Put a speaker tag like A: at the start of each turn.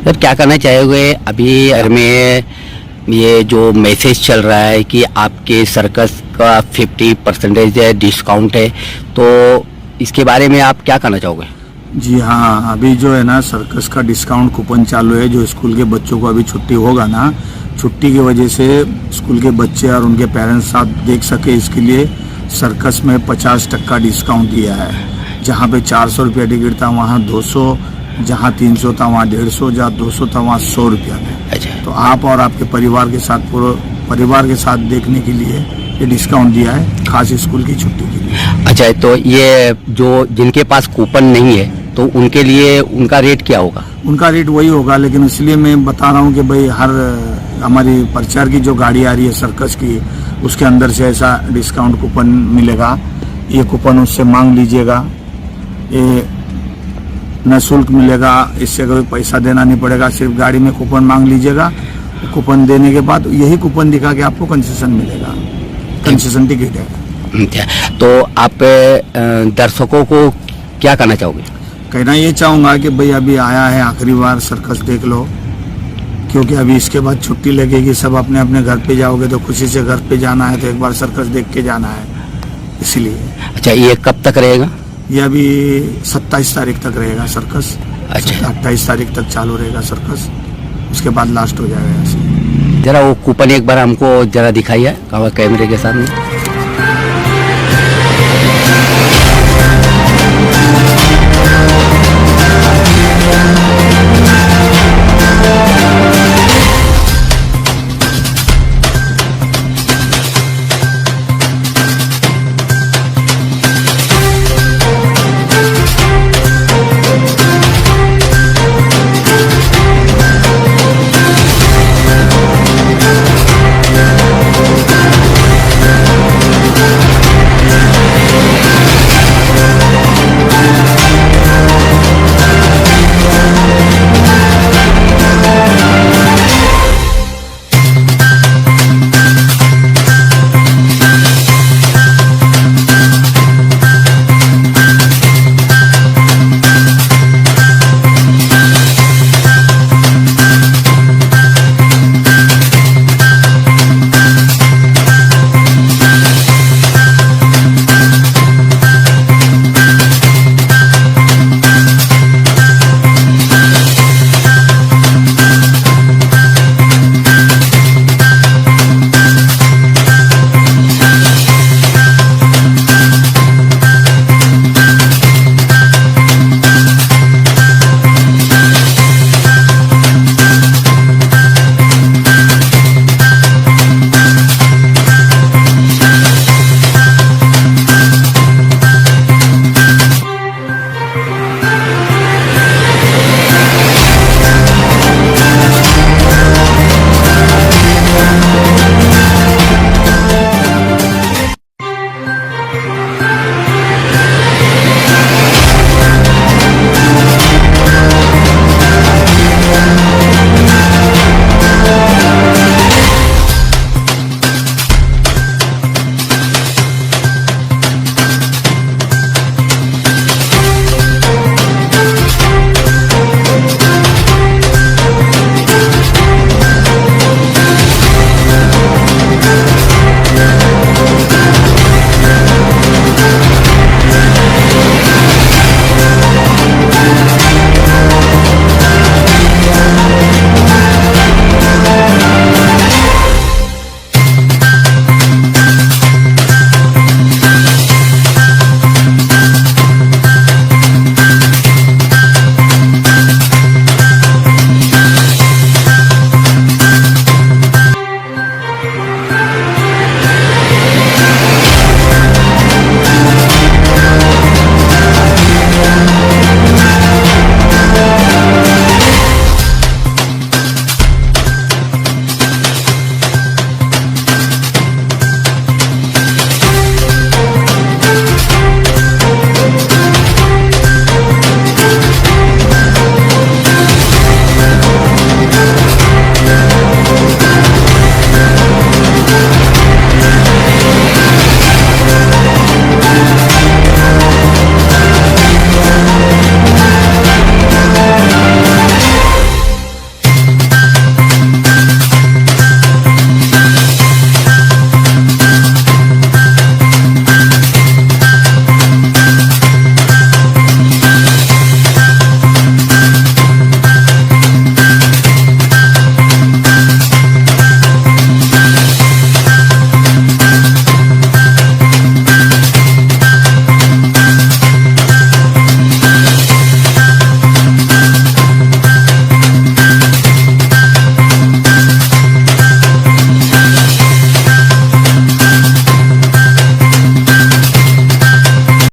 A: Sir क्या कहना चाहोगे अभी घर में ये जो मैसेज चल रहा है कि आपके सर्कस का 50% डिस्काउंट है, तो इसके बारे में आप क्या कहना चाहोगे?
B: जी हाँ, अभी जो है ना सर्कस का डिस्काउंट कूपन चालू है। जो स्कूल के बच्चों को अभी छुट्टी होगा ना, छुट्टी की वजह से स्कूल के बच्चे और उनके पेरेंट्स साथ देख सके, इसके लिए सर्कस में 50% डिस्काउंट दिया है। जहाँ पे 400 रुपया टिकट था वहाँ 200, जहाँ 300 था वहाँ 150, जहाँ 200 था वहाँ 100 रुपया में।
A: अच्छा,
B: तो आप और आपके परिवार के साथ, पूरे परिवार के साथ देखने के लिए ये डिस्काउंट दिया है, खास स्कूल की छुट्टी के लिए।
A: अच्छा, तो ये जो जिनके पास कूपन नहीं है तो उनके लिए उनका रेट क्या होगा?
B: उनका रेट वही होगा, लेकिन इसलिए मैं बता रहा हूँ कि भाई हर हमारी प्रचार की जो गाड़ी आ रही है सर्कस की, उसके अंदर से ऐसा डिस्काउंट कूपन मिलेगा। ये कूपन उससे मांग लीजिएगा, ये न शुल्क मिलेगा, इससे कोई पैसा देना नहीं पड़ेगा, सिर्फ गाड़ी में कूपन मांग लीजिएगा। कूपन देने के बाद यही कूपन दिखा के आपको कंसेशन मिलेगा, कंसेशन टिकट है।
A: अच्छा, तो आप दर्शकों को क्या कहना चाहोगे?
B: कहना ये चाहूँगा कि भाई अभी आया है, आखिरी बार सर्कस देख लो, क्योंकि अभी इसके बाद छुट्टी लगेगी, सब अपने अपने घर पे जाओगे, तो खुशी से घर पे जाना है, तो एक बार सर्कस देख के जाना है, इसलिए।
A: अच्छा, ये कब तक रहेगा?
B: ये अभी 27 तारीख तक रहेगा सर्कस।
A: अच्छा,
B: 28 तारीख तक चालू रहेगा सर्कस, उसके बाद लास्ट हो जाएगा ऐसे।
A: जरा वो कूपन एक बार हमको जरा दिखाइए कैमरे के सामने।